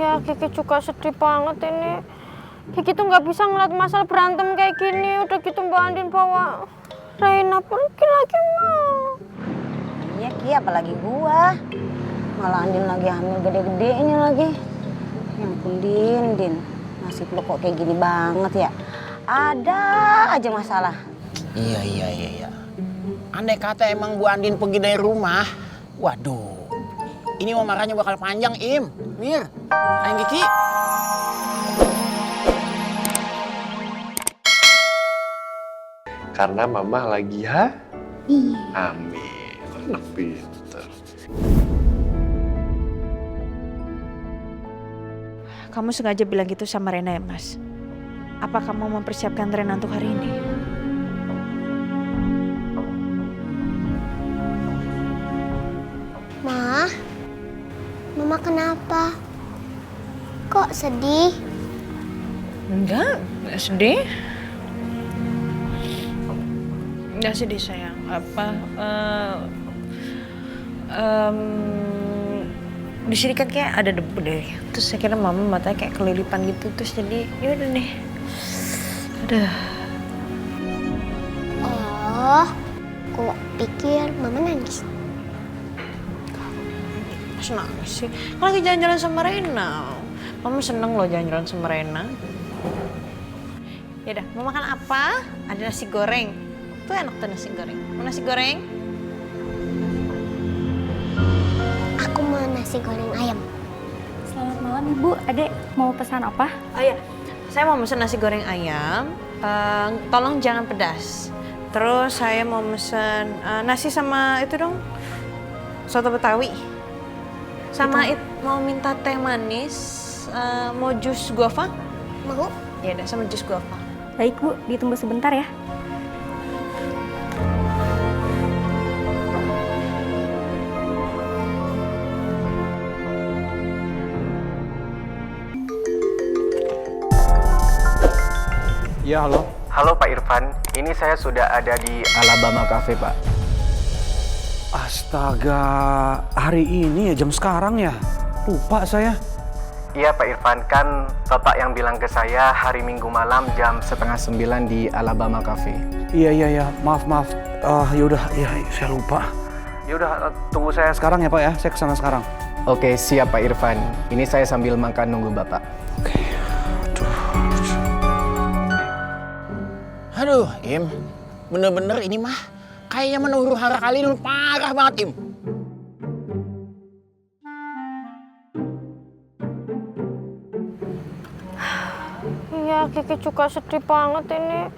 Ya, Kiki juga sedih banget ini. Kiki tuh nggak bisa ngeliat Masal berantem kayak gini. Udah gitu Mbak Andin bawa Reina pergi lagi, Ma. Iya, Ki, apalagi gua. Malah Andin lagi hamil gede-gedenya lagi. Ya ampun, Din. Nasib lo kok kayak gini banget ya? Ada aja masalah. Iya. Andai kata emang Bu Andin pergi dari rumah, waduh, ini mau marahnya bakal panjang, Im. Mir, Ayang Kiki. Karena mama lagi ya? Amin. Anak pinter. Kamu sengaja bilang gitu sama Rena ya, Mas? Apa kamu mempersiapkan Rena untuk hari ini? Ma, Mama kenapa? Kok sedih? Enggak sedih. Enggak sedih, sayang. Di sini kan kayak ada debu deh. Terus saya kira mama matanya kayak kelilipan gitu. Terus jadi yaudah deh. Aduh. Oh, kok pikir Mama nangis? Mas nangis sih. Kan lagi jalan-jalan sama Rena. Mama seneng loh jalan-jalan sama Rena. Yaudah, mau makan apa? Ada nasi goreng. Tuh enak tuh nasi goreng. Mau nasi goreng? Aku mau nasi goreng ayam. Selamat malam Ibu, Adek mau pesan apa? Oh iya, saya mau pesen nasi goreng ayam. Tolong jangan pedas. Terus saya mau pesen nasi sama itu dong, soto Betawi. Sama mau minta teh manis, mau jus guava. Mau? Iya deh, sama jus guava. Baik Bu, ditunggu sebentar ya. Ya, halo. Halo Pak Irfan, ini saya sudah ada di Alabama Cafe, Pak. Astaga, hari ini ya jam sekarang ya? Lupa saya. Iya Pak Irfan, kan Bapak yang bilang ke saya hari Minggu malam jam 8:30 di Alabama Cafe. Iya, maaf. Yaudah, saya lupa. Yaudah, tunggu saya sekarang ya Pak ya, saya kesana sekarang. Oke, siap Pak Irfan. Ini saya sambil makan nunggu Bapak. Oke. Aduh, Im, bener-bener ini mah kayaknya menurut hara kali ini parah banget, Im. Ya, Kiki juga sedih banget ini.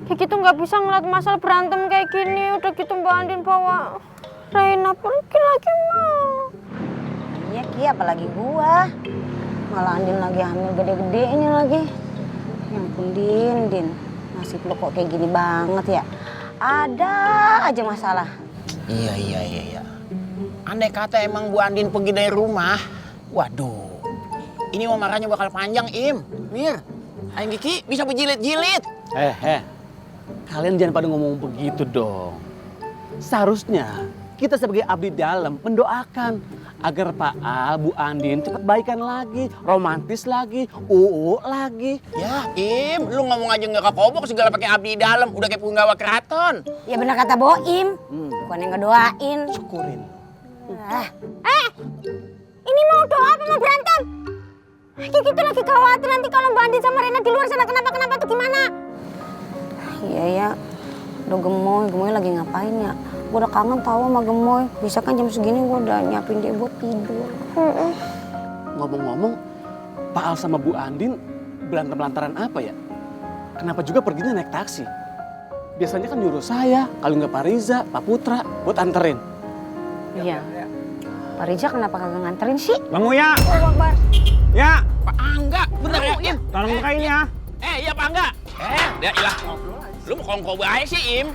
Kiki tuh nggak bisa ngeliat Masal berantem kayak gini. Udah gitu Mbak Andin bawa Reina pergi lagi, Ma. Iya, Ki, apalagi gua. Malah Andin lagi hamil gede-gedenya lagi. Ya ampun, Din. Nasib lo kok kayak gini banget ya? Ada aja masalah. Iya. Andai kata emang Bu Andin pergi dari rumah, waduh, ini mau marahnya bakal panjang, Im. Mir, Ayang Kiki bisa berjilid-jilid. Kalian jangan pada ngomong begitu dong. Seharusnya kita sebagai abdi dalam mendoakan agar Pak A, Bu Andin cepat baikan lagi, romantis lagi, lagi. Ya, Im, lu ngomong aja nggak kapobok segala pakai abdi dalam, udah kayak penggawa keraton. Ya benar kata Boim, bukan yang ngedoain. Syukurin. Ini mau doa apa mau berantem? Kiki tuh lagi khawatir nanti kalau Mbak Andin sama Rena di luar sana kenapa tuh gimana? Iya ya, udah gemoy lagi ngapain ya? Gue udah kangen tahu sama gemoy. Bisa kan jam segini gue udah nyiapin dia buat tidur. Ngomong-ngomong, Pak Al sama Bu Andin berantem lantaran apa ya? Kenapa juga perginya naik taksi? Biasanya kan nyuruh saya, kalau nggak Pak Riza, Pak Putra, buat anterin. Iya. Pak Riza kenapa kagak nganterin sih? Bang Uya! Ya, Pak Angga, bener ya, Im? Tolong bukain ya. Iya Pak Angga. Ya ilah, lu mau kongko bahaya sih, Im.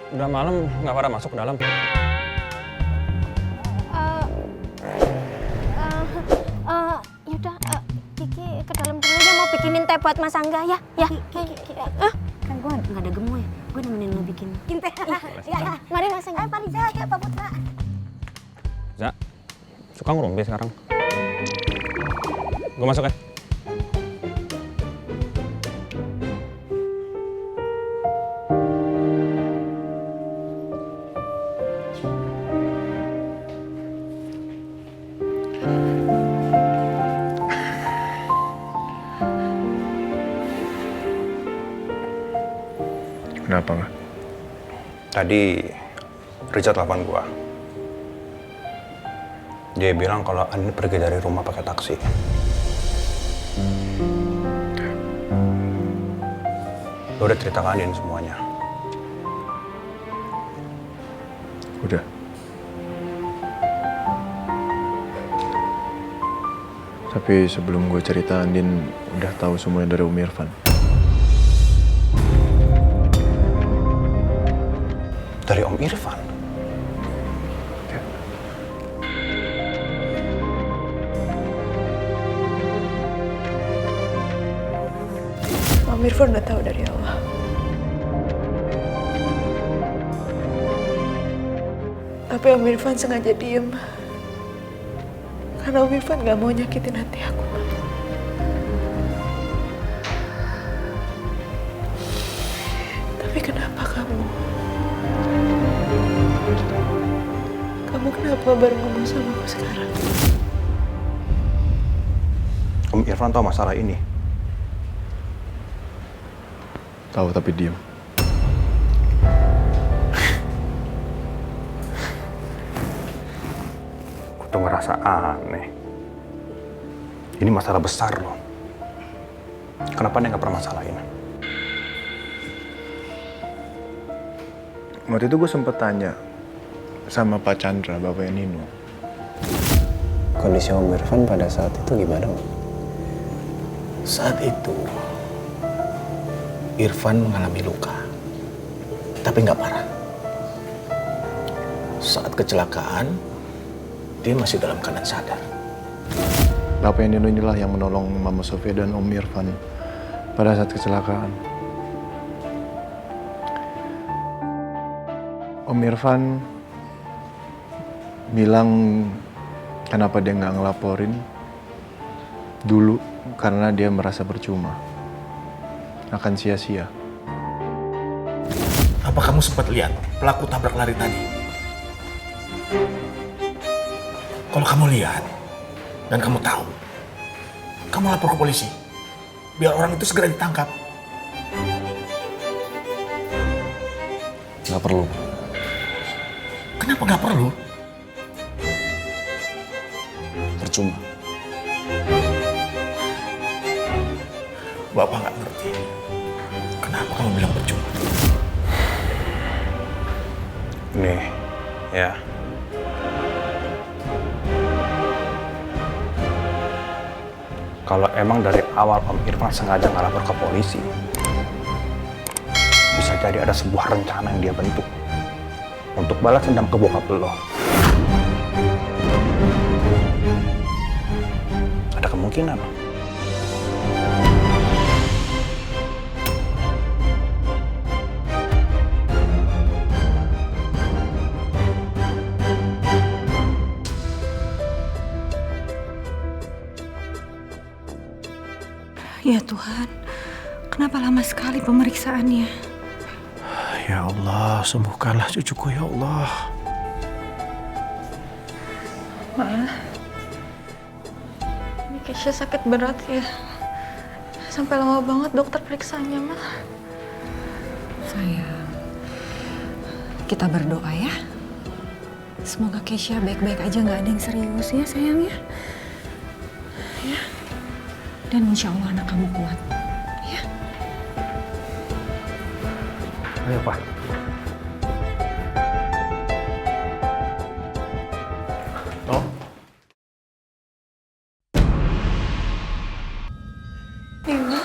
Udah malam, nggak pada masuk ke dalam. Yaudah, Kiki ke dalam dulu ya, mau bikinin teh buat Mas Angga ya. Ya. Kan gue nggak ada gemoy, gue nemenin lo bikin teh. Ya, mari Mas Angga. Pak Riza, ya Pak Putra. Za, suka ngerumpi sekarang. Gue masuk ya. Kenapa nggak? Tadi Richard telepon gua. Dia bilang kalau Andin pergi dari rumah pakai taksi. Lo udah cerita ke Andin semuanya? Udah. Tapi sebelum gue cerita, Andin udah tahu semuanya dari Om Irfan. Dari Om Irfan? Ya. Om Irfan udah tahu dari awal. Tapi Om Irfan sengaja diem. Karena Om Irfan gak mau nyakitin hati aku. Tapi kenapa kamu? Kamu kenapa baru ngomong sama aku sekarang? Om Irfan tahu masalah ini? Tahu tapi diem. Aku tuh ngerasa aneh. Ini masalah besar loh. Kenapa dia nggak pernah masalahin? Waktu itu gue sempet tanya sama Pak Chandra, bapaknya Nino. Kondisi Om Irfan pada saat itu gimana, Om? Saat itu, Irfan mengalami luka, tapi nggak parah. Saat kecelakaan, dia masih dalam keadaan sadar. Bapaknya Nino inilah yang menolong Mama Sofia dan Om Irfan pada saat kecelakaan. Om Irfan bilang kenapa dia nggak ngelaporin dulu karena dia merasa percuma, akan sia-sia. Apa kamu sempat lihat pelaku tabrak lari tadi? Kalau kamu lihat dan kamu tahu, kamu lapor ke polisi, biar orang itu segera ditangkap. Nggak perlu. Kenapa nggak perlu? Percuma. Bapak nggak ngerti. Kenapa kamu bilang percuma? Nih, ya. Kalau emang dari awal Om Irfan sengaja nggak lapor ke polisi, bisa jadi ada sebuah rencana yang dia bentuk untuk balas dendam ke bokap lo. Ada kemungkinan. Ya Tuhan, kenapa lama sekali pemeriksaannya? Ya Allah, sembuhkanlah cucuku ya Allah. Ma, ini Keisha sakit berat ya. Sampai lama banget dokter periksanya, Ma. Sayang, kita berdoa ya. Semoga Keisha baik-baik aja, nggak ada yang serius ya sayang ya. Ya. Dan insya Allah anak kamu kuat. Ya. Ayo, Pak. Oh. Nino.